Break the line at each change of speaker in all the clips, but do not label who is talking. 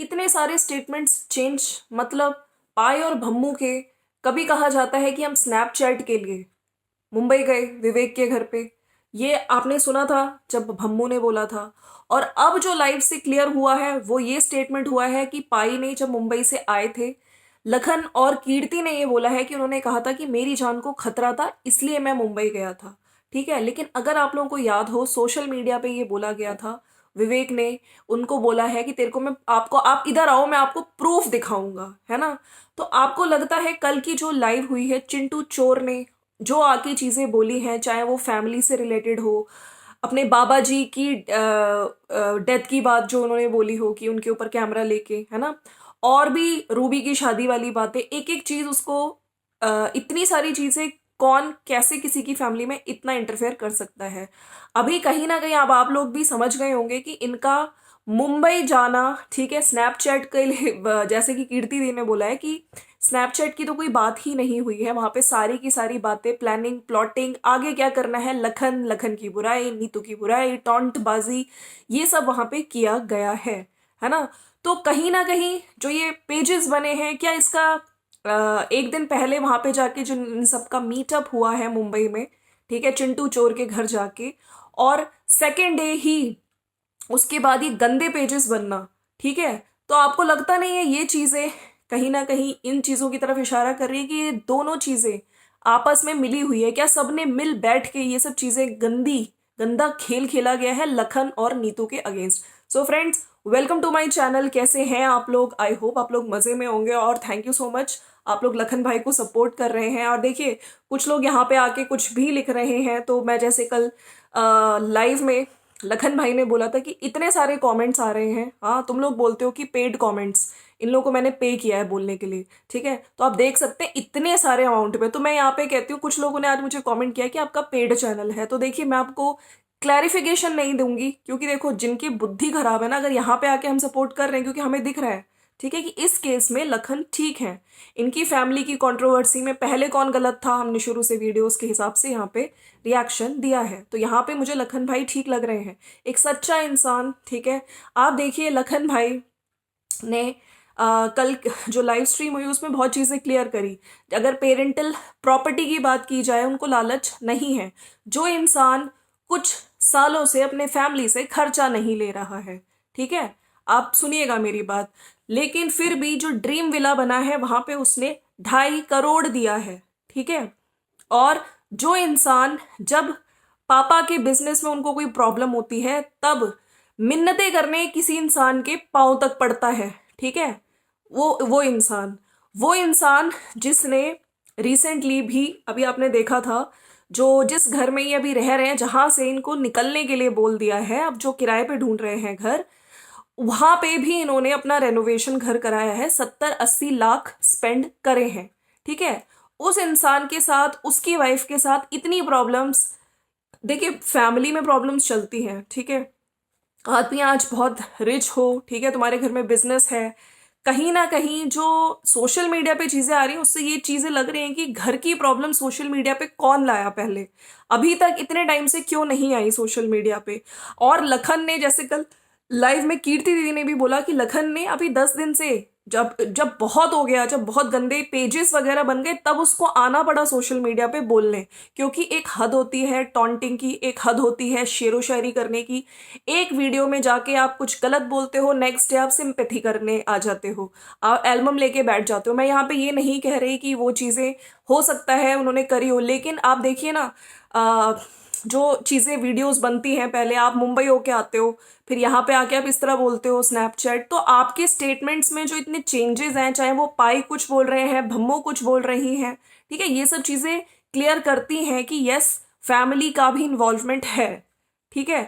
इतने सारे statements change, मतलब पाई और भम्मू के कभी कहा जाता है कि हम स्नैपचैट के लिए मुंबई गए विवेक के घर पे, ये आपने सुना था जब भम्मू ने बोला था। और अब जो लाइव से क्लियर हुआ है वो ये स्टेटमेंट हुआ है कि पाई ने जब मुंबई से आए थे, लखन और कीर्ति ने ये बोला है कि उन्होंने कहा था कि मेरी जान को खतरा था इसलिए मैं मुंबई गया था। ठीक है, लेकिन अगर आप लोगों को याद हो सोशल मीडिया पे ये बोला गया था, विवेक ने उनको बोला है कि तेरे को मैं आपको आप इधर आओ मैं आपको प्रूफ दिखाऊंगा, है ना। तो आपको लगता है कल की जो लाइव हुई है चिंटू चोर ने जो आके चीजें बोली हैं, चाहे वो फैमिली से रिलेटेड हो, अपने बाबा जी की डेथ की बात जो उन्होंने बोली हो कि उनके ऊपर कैमरा लेके, है ना, और भी रूबी की शादी वाली बातें, एक एक चीज उसको इतनी सारी चीजें, कौन कैसे किसी की फैमिली में इतना इंटरफेयर कर सकता है। अभी कहीं ना कहीं अब आप लोग भी समझ गए होंगे कि इनका मुंबई जाना, ठीक है, स्नैपचैट के लिए जैसे कि कीर्ति दी ने बोला है कि स्नैपचैट की तो कोई बात ही नहीं हुई है, वहां पे सारी की सारी बातें, प्लानिंग, प्लॉटिंग, आगे क्या करना है, लखन लखन की बुराई, नीतू की बुराई, टॉन्ट बाजी, ये सब वहां पे किया गया है ना। तो कहीं ना कहीं जो ये पेजेस बने हैं, क्या इसका एक दिन पहले वहां पे जाके जो इन सबका मीटअप हुआ है मुंबई में, ठीक है, चिंटू चोर के घर जाके, और सेकेंड डे ही उसके बाद ये गंदे पेजेस बनना, ठीक है, तो आपको लगता नहीं है ये चीजें कहीं ना कहीं इन चीजों की तरफ इशारा कर रही है कि ये दोनों चीजें आपस में मिली हुई है, क्या सबने मिल बैठ के ये सब चीजें गंदा खेल खेला गया है लखन और नीतू के against. So friends, welcome to my channel. कैसे हैं आप लोग? आई होप आप लोग मजे में होंगे और थैंक यू सो मच, आप लोग लखन भाई को सपोर्ट कर रहे हैं। और देखिए कुछ लोग यहाँ पे आके कुछ भी लिख रहे हैं, तो मैं जैसे कल लाइव में लखन भाई ने बोला था कि इतने सारे कमेंट्स आ रहे हैं, हाँ तुम लोग बोलते हो कि पेड कमेंट्स, इन लोगों को मैंने पे किया है बोलने के लिए, ठीक है, तो आप देख सकते हैं इतने सारे अमाउंट में। तो मैं यहाँ पे कहती हूँ, कुछ लोगों ने आज मुझे कमेंट किया कि आपका पेड चैनल है, तो देखिए मैं आपको क्लैरिफिकेशन नहीं दूंगी, क्योंकि देखो जिनकी बुद्धि खराब है ना, अगर यहाँ पे आके हम सपोर्ट कर रहे हैं क्योंकि हमें दिख रहा है, ठीक है, कि इस केस में लखन ठीक है, इनकी फैमिली की कंट्रोवर्सी में पहले कौन गलत था, हमने शुरू से वीडियोस के हिसाब से यहाँ पे रिएक्शन दिया है, तो यहाँ पे मुझे लखन भाई ठीक लग रहे हैं, एक सच्चा इंसान, ठीक है। आप देखिए लखन भाई ने कल जो लाइव स्ट्रीम हुई उसमें बहुत चीज़ें क्लियर करी। अगर पेरेंटल प्रॉपर्टी की बात की जाए, उनको लालच नहीं है, जो इंसान कुछ सालों से अपने फैमिली से खर्चा नहीं ले रहा है, ठीक है, आप सुनिएगा मेरी बात, लेकिन फिर भी जो ड्रीम विला बना है वहां पे उसने 2.5 करोड़ दिया है, ठीक है। और जो इंसान जब पापा के बिजनेस में उनको कोई प्रॉब्लम होती है तब मिन्नतें करने किसी इंसान के पांव तक पड़ता है, ठीक है, वो इंसान जिसने रिसेंटली भी, अभी आपने देखा था, जो जिस घर में ये अभी रह रहे हैं, जहां से इनको निकलने के लिए बोल दिया है, अब जो किराए पे ढूंढ रहे हैं घर, वहां पे भी इन्होंने अपना रेनोवेशन घर कराया है, 70-80 लाख स्पेंड करे हैं, ठीक है। उस इंसान के साथ, उसकी वाइफ के साथ इतनी प्रॉब्लम्स, देखिए फैमिली में प्रॉब्लम्स चलती हैं, ठीक है, आदमी आज बहुत रिच हो, ठीक है, तुम्हारे घर में बिजनेस है, कहीं ना कहीं जो सोशल मीडिया पे चीजें आ रही हैं उससे ये चीजें लग रही हैं कि घर की प्रॉब्लम सोशल मीडिया पे कौन लाया पहले, अभी तक इतने टाइम से क्यों नहीं आई सोशल मीडिया पे। और लखन ने, जैसे कल लाइव में कीर्ति दीदी ने भी बोला कि लखन ने अभी 10 दिन से, जब जब बहुत हो गया, जब बहुत गंदे पेजेस वगैरह बन गए, तब उसको आना पड़ा सोशल मीडिया पे बोलने, क्योंकि एक हद होती है टॉन्टिंग की, एक हद होती है शेरो शायरी करने की। एक वीडियो में जाके आप कुछ गलत बोलते हो, नेक्स्ट डे आप सिंपैथी करने आ जाते हो, आप एल्बम लेके बैठ जाते हो। मैं यहाँ पे ये नहीं कह रही कि वो चीज़ें हो सकता है उन्होंने करी हो, लेकिन आप देखिए ना, जो चीज़ें वीडियोस बनती हैं, पहले आप मुंबई होके आते हो, फिर यहाँ पे आके आप इस तरह बोलते हो स्नैपचैट, तो आपके स्टेटमेंट्स में जो इतने चेंजेस हैं, चाहे वो पाई कुछ बोल रहे हैं, भम्मो कुछ बोल रही हैं, ठीक है, ये सब चीज़ें क्लियर करती हैं कि यस फैमिली का भी इन्वॉल्वमेंट है, ठीक है।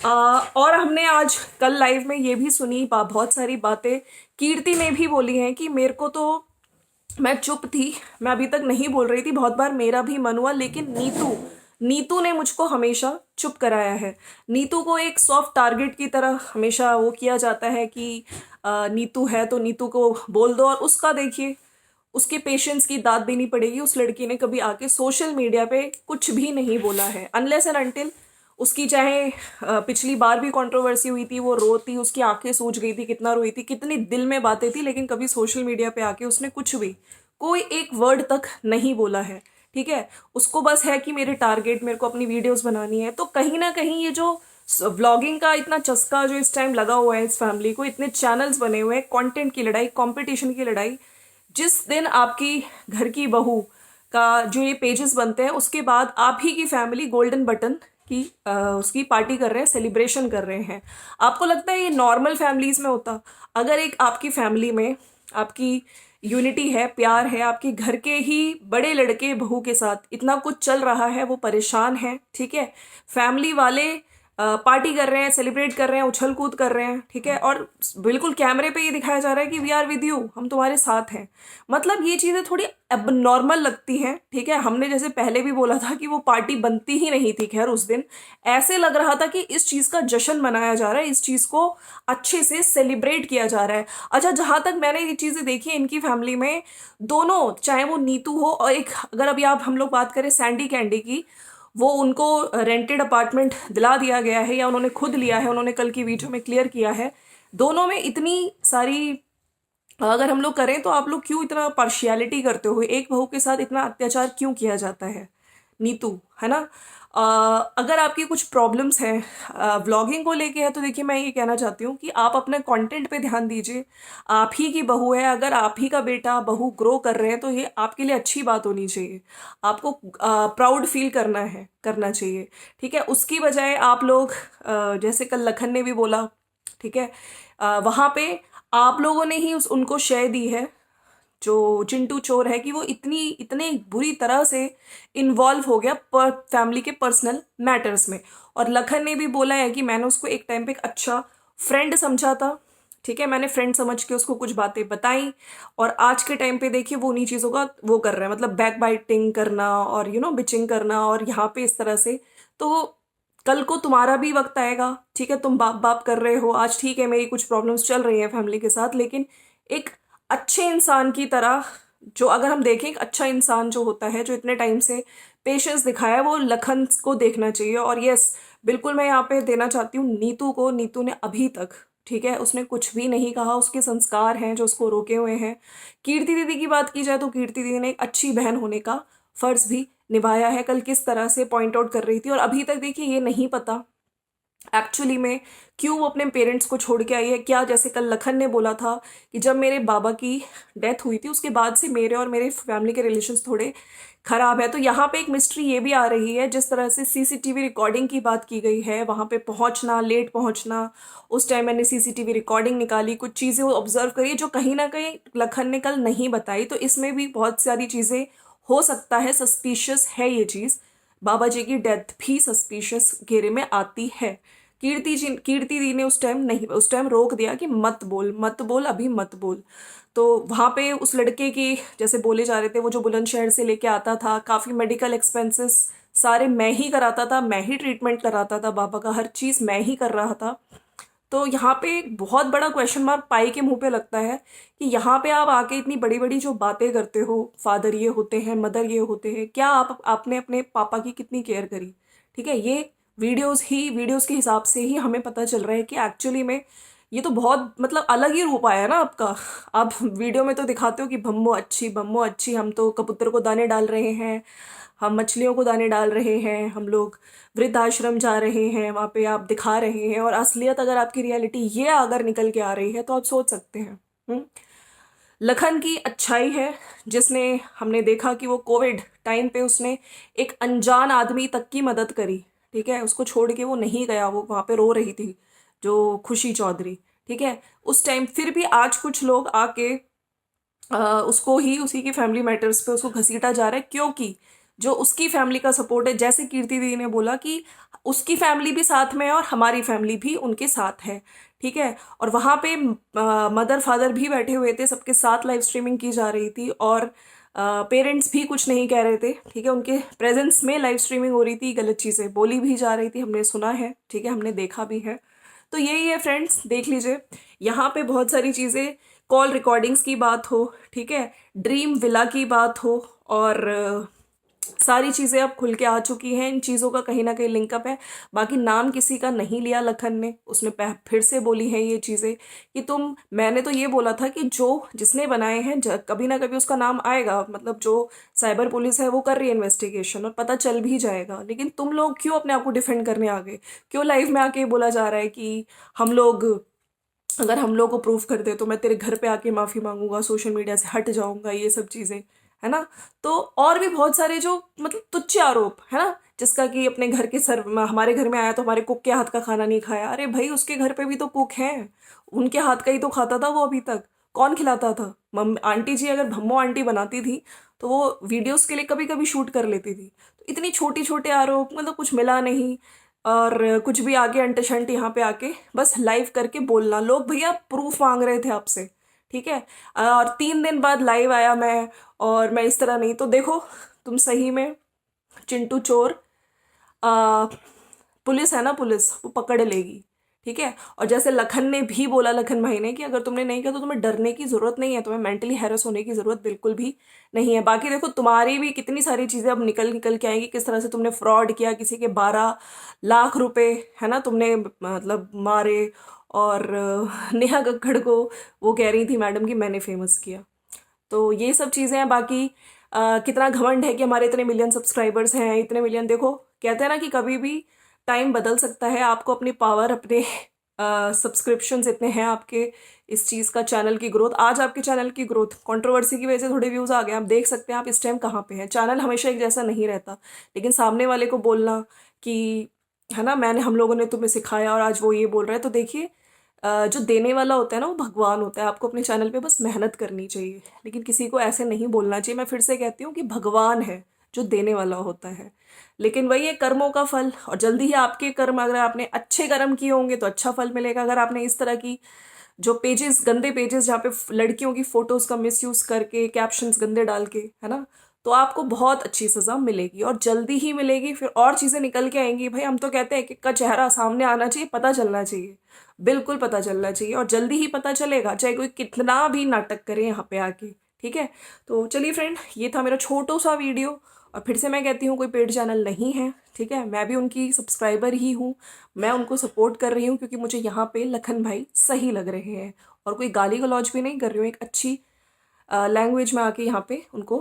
और हमने आज कल लाइव में ये भी सुनी बहुत सारी बातें, कीर्ति ने भी बोली हैं कि मेरे को तो, मैं चुप थी, मैं अभी तक नहीं बोल रही थी, बहुत बार मेरा भी मन हुआ, लेकिन नीतू नीतू ने मुझको हमेशा चुप कराया है। नीतू को एक सॉफ्ट टारगेट की तरह हमेशा वो किया जाता है कि नीतू है तो नीतू को बोल दो, और उसका देखिए, उसके पेशेंस की दाद देनी पड़ेगी। उस लड़की ने कभी आके सोशल मीडिया पे कुछ भी नहीं बोला है, अनलेस एंड अनटिल उसकी चाहे पिछली बार भी कंट्रोवर्सी हुई थी, वो रोती, उसकी आंखें सूज गई थी, कितना रोई थी, कितनी दिल में बातें थी, लेकिन कभी सोशल मीडिया पे आके उसने कुछ भी, कोई एक वर्ड तक नहीं बोला है। ठीक है, उसको बस है कि मेरे टारगेट, मेरे को अपनी वीडियोस बनानी है। तो कहीं ना कहीं ये जो व्लॉगिंग का इतना चस्का जो इस टाइम लगा हुआ है इस फैमिली को, इतने चैनल्स बने हुए हैं, कंटेंट की लड़ाई, कंपटीशन की लड़ाई, जिस दिन आपकी घर की बहू का जो ये पेजेस बनते हैं उसके बाद आप ही की फैमिली गोल्डन बटन की उसकी पार्टी कर रहे हैं, सेलिब्रेशन कर रहे हैं। आपको लगता है ये नॉर्मल फैमिलीज में होता? अगर एक आपकी फैमिली में आपकी यूनिटी है, प्यार है, आपके घर के ही बड़े लड़के बहू के साथ इतना कुछ चल रहा है, वो परेशान है, ठीक है, फैमिली वाले पार्टी कर रहे हैं, सेलिब्रेट कर रहे हैं, उछल कूद कर रहे हैं, ठीक है, और बिल्कुल कैमरे पे ये दिखाया जा रहा है कि वी आर विद यू, हम तुम्हारे साथ हैं। मतलब ये चीज़ें थोड़ी अब नॉर्मल लगती हैं। ठीक है, हमने जैसे पहले भी बोला था कि वो पार्टी बनती ही नहीं थी, खैर उस दिन ऐसे लग रहा था कि इस चीज़ का जश्न मनाया जा रहा है, इस चीज़ को अच्छे से सेलिब्रेट किया जा रहा है। अच्छा, जहाँ तक मैंने ये चीज़ें देखी इनकी फैमिली में, दोनों, चाहे वो नीतू हो और एक, अगर अभी आप हम लोग बात करें सैंडी कैंडी की, वो उनको रेंटेड अपार्टमेंट दिला दिया गया है या उन्होंने खुद लिया है, उन्होंने कल की वीडियो में क्लियर किया है। दोनों में इतनी सारी, अगर हम लोग करें तो आप लोग क्यों इतना पार्शियलिटी करते हो, एक बहू के साथ इतना अत्याचार क्यों किया जाता है? नीतू, है ना? अगर आपकी कुछ प्रॉब्लम्स हैं व्लॉगिंग को लेके है, तो देखिए मैं ये कहना चाहती हूँ कि आप अपने कंटेंट पे ध्यान दीजिए। आप ही की बहू है, अगर आप ही का बेटा बहू ग्रो कर रहे हैं तो ये आपके लिए अच्छी बात होनी चाहिए, आपको प्राउड फील करना चाहिए। ठीक है, उसकी बजाय आप लोग जैसे कल लखन ने भी बोला, ठीक है, वहाँ पे आप लोगों ने ही उनको शय दी है, जो चिंटू चोर है, कि वो इतने बुरी तरह से इन्वॉल्व हो गया फैमिली के पर्सनल मैटर्स में। और लखन ने भी बोला है कि मैंने उसको एक टाइम पे एक अच्छा फ्रेंड समझा था, ठीक है, मैंने फ्रेंड समझ के उसको कुछ बातें बताई, और आज के टाइम पे देखिए वो उन्हीं चीज़ों का वो कर रहे हैं, मतलब बैक बाइटिंग करना और बिचिंग करना, और यहाँ पे इस तरह से। तो कल को तुम्हारा भी वक्त आएगा, ठीक है, तुम बाप बाप कर रहे हो, आज ठीक है मेरी कुछ प्रॉब्लम्स चल रही हैं फैमिली के साथ, लेकिन एक अच्छे इंसान की तरह, जो अगर हम देखें एक अच्छा इंसान जो होता है, जो इतने टाइम से पेशेंस दिखाया, वो लखन को देखना चाहिए। और यस, बिल्कुल मैं यहाँ पे देना चाहती हूँ नीतू को, नीतू ने अभी तक, ठीक है, उसने कुछ भी नहीं कहा, उसके संस्कार हैं जो उसको रोके हुए हैं। कीर्ति दीदी की बात की जाए तो कीर्ति दीदी ने एक अच्छी बहन होने का फर्ज भी निभाया है, कल किस तरह से पॉइंट आउट कर रही थी, और अभी तक देखिए ये नहीं पता एक्चुअली में क्यों वो अपने पेरेंट्स को छोड़ के आई है। क्या, जैसे कल लखन ने बोला था कि जब मेरे बाबा की डेथ हुई थी उसके बाद से मेरे और मेरे फैमिली के रिलेशंस थोड़े खराब है, तो यहाँ पे एक मिस्ट्री ये भी आ रही है, जिस तरह से सीसीटीवी रिकॉर्डिंग की बात की गई है, वहाँ पे पहुँचना, लेट पहुँचना, उस टाइम मैंने सीसीटीवी रिकॉर्डिंग निकाली, कुछ चीज़ें ऑब्जर्व करी जो कहीं ना कहीं लखन ने कल नहीं बताई, तो इसमें भी बहुत सारी चीज़ें हो सकता है, सस्पिशियस है ये चीज़, बाबा जी की डेथ भी सस्पिशियस घेरे में आती है। कीर्ति दी ने उस टाइम नहीं, उस टाइम रोक दिया कि मत बोल मत बोल, अभी मत बोल। तो वहाँ पे उस लड़के की, जैसे बोले जा रहे थे, वो जो बुलंदशहर से लेके आता था, काफ़ी मेडिकल एक्सपेंसेस सारे मैं ही कराता था, मैं ही ट्रीटमेंट कराता था, बाबा का हर चीज़ मैं ही कर रहा था। तो यहाँ पे एक बहुत बड़ा क्वेश्चन मार्क पाई के मुंह पे लगता है कि यहाँ पे आप आके इतनी बड़ी बड़ी जो बातें करते हो, फादर ये होते हैं, मदर ये होते हैं, क्या आपने अपने पापा की कितनी केयर करी? ठीक है, ये वीडियोस के हिसाब से ही हमें पता चल रहा है कि एक्चुअली में ये तो बहुत, मतलब अलग ही रूप आया ना आपका। आप वीडियो में तो दिखाते हो कि बम्मो अच्छी, हम तो कबूतर को दाने डाल रहे हैं, हम मछलियों को दाने डाल रहे हैं, हम लोग वृद्धाश्रम जा रहे हैं, वहाँ पे आप दिखा रहे हैं, और असलियत अगर आपकी रियलिटी ये अगर निकल के आ रही है तो आप सोच सकते हैं। लखन की अच्छाई है, जिसने, हमने देखा कि वो कोविड टाइम पे उसने एक अनजान आदमी तक की मदद करी, ठीक है, उसको छोड़ के वो नहीं गया, वो वहाँ पे रो रही थी, जो खुशी चौधरी, ठीक है, उस टाइम। फिर भी आज कुछ लोग आके उसको ही, उसी की फैमिली मैटर्स पे उसको घसीटा जा रहा है, क्योंकि जो उसकी फैमिली का सपोर्ट है, जैसे कीर्ति दीदी ने बोला कि उसकी फैमिली भी साथ में है और हमारी फैमिली भी उनके साथ है, ठीक है, और वहाँ पे मदर फादर भी बैठे हुए थे, सबके साथ लाइव स्ट्रीमिंग की जा रही थी, और पेरेंट्स भी कुछ नहीं कह रहे थे, ठीक है, उनके प्रेजेंस में लाइव स्ट्रीमिंग हो रही थी, गलत चीज़ें बोली भी जा रही थी, हमने सुना है, ठीक है, हमने देखा भी है। तो यही है फ्रेंड्स, देख लीजिए, यहाँ पे बहुत सारी चीज़ें, कॉल रिकॉर्डिंग्स की बात हो, ठीक है, ड्रीम विला की बात हो, और सारी चीज़ें अब खुल के आ चुकी हैं, इन चीज़ों का कहीं ना कहीं लिंकअप है। बाकी नाम किसी का नहीं लिया लखन ने, उसने फिर से बोली है ये चीज़ें कि मैंने तो ये बोला था कि जो जिसने बनाए हैं कभी ना कभी उसका नाम आएगा, मतलब जो साइबर पुलिस है वो कर रही है इन्वेस्टिगेशन और पता चल भी जाएगा। लेकिन तुम लोग क्यों अपने आप को डिफेंड करने आ गए? क्यों लाइव में आके बोला जा रहा है कि हम लोग, अगर हम लोग को प्रूफ कर दे तो मैं तेरे घर पे आके माफ़ी मांगूंगा, सोशल मीडिया से हट जाऊंगा, ये सब चीज़ें, है ना। तो और भी बहुत सारे जो मतलब तुच्छ आरोप है ना, जिसका कि अपने घर के हमारे घर में आया तो हमारे कुक के हाथ का खाना नहीं खाया। अरे भाई, उसके घर पे भी तो कुक हैं, उनके हाथ का ही तो खाता था वो अभी तक। कौन खिलाता था? मम्मी आंटी जी, अगर भम्मो आंटी बनाती थी तो वो वीडियोस के लिए कभी कभी शूट कर लेती थी। तो इतनी छोटी छोटे आरोप, मतलब कुछ मिला नहीं, और कुछ भी आगे अंट शंट यहाँ पे आके बस लाइव करके बोलना। लोग भैया प्रूफ मांग रहे थे आपसे, ठीक है। और 3 दिन बाद लाइव आया मैं, और मैं इस तरह नहीं, तो देखो तुम सही में चिंटू चोर, आ, पुलिस है ना, पुलिस वो पकड़ लेगी, ठीक है। और जैसे लखन ने भी बोला, लखन भाई ने, कि अगर तुमने नहीं किया तो तुम्हें डरने की जरूरत नहीं है, तुम्हें मेंटली हैरेस होने की जरूरत बिल्कुल भी नहीं है। बाकी देखो तुम्हारी भी कितनी सारी चीजें अब निकल निकल के आएंगी, किस तरह से तुमने फ्रॉड किया, किसी के 12 लाख रुपए है ना तुमने मतलब मारे। और नेहा कक्कड़ को वो कह रही थी मैडम कि मैंने फेमस किया। तो ये सब चीज़ें हैं। बाकी कितना घमंड है कि हमारे इतने मिलियन सब्सक्राइबर्स हैं, इतने मिलियन। देखो कहते हैं ना कि कभी भी टाइम बदल सकता है। आपको अपनी पावर, अपने सब्सक्रिप्शंस इतने हैं आपके, इस चीज़ का, चैनल की ग्रोथ, आज आपके चैनल की ग्रोथ कंट्रोवर्सी की वजह से थोड़े व्यूज़ आ गए, आप देख सकते हैं आप इस टाइम कहाँ पे हैं। चैनल हमेशा एक जैसा नहीं रहता, लेकिन सामने वाले को बोलना कि है ना, हम लोगों ने तुम्हें सिखाया और आज वो ये बोल रहा है, तो देखिए जो देने वाला होता है ना वो भगवान होता है। आपको अपने चैनल पे बस मेहनत करनी चाहिए, लेकिन किसी को ऐसे नहीं बोलना चाहिए। मैं फिर से कहती हूँ कि भगवान है जो देने वाला होता है, लेकिन वही है कर्मों का फल। और जल्दी ही आपके कर्म, अगर आपने अच्छे कर्म किए होंगे तो अच्छा फल मिलेगा। अगर आपने इस तरह की जो पेजेस, गंदे पेजेस जहाँ पे लड़कियों की फोटोज का मिसयूज करके कैप्शंस गंदे डाल के, है ना, तो आपको बहुत अच्छी सजा मिलेगी और जल्दी ही मिलेगी। फिर और चीजें निकल के आएंगी। भाई हम तो कहते हैं एक का चेहरा सामने आना चाहिए, पता चलना चाहिए, बिल्कुल पता चलना चाहिए, और जल्दी ही पता चलेगा, चाहे कोई कितना भी नाटक करे यहाँ पे आके, ठीक है। तो चलिए फ्रेंड, ये था मेरा छोटो सा वीडियो। और फिर से मैं कहती हूँ कोई पेड चैनल नहीं है, ठीक है। मैं भी उनकी सब्सक्राइबर ही हूँ, मैं उनको सपोर्ट कर रही हूँ क्योंकि मुझे यहाँ पे लखन भाई सही लग रहे हैं। और कोई गाली गलौज भी नहीं कर रही हूँ, एक अच्छी लैंग्वेज में आके यहाँ पे उनको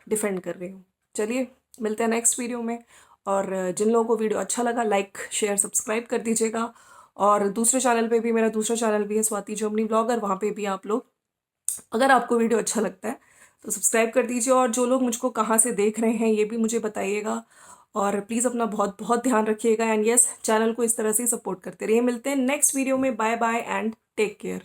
डिफेंड कर रही हूँ। चलिए मिलते हैं नेक्स्ट वीडियो में। और जिन लोगों को वीडियो अच्छा लगा, लाइक शेयर सब्सक्राइब कर दीजिएगा। और दूसरे चैनल पे भी, मेरा दूसरा चैनल भी है स्वाति जर्मनी ब्लॉगर, वहाँ पे भी आप लोग, अगर आपको वीडियो अच्छा लगता है तो सब्सक्राइब कर दीजिए। और जो लोग मुझको कहाँ से देख रहे हैं ये भी मुझे बताइएगा। और प्लीज़ अपना बहुत बहुत ध्यान रखिएगा, एंड यस, चैनल को इस तरह से सपोर्ट करते रहिए। मिलते हैं नेक्स्ट वीडियो में। Bye bye and take care.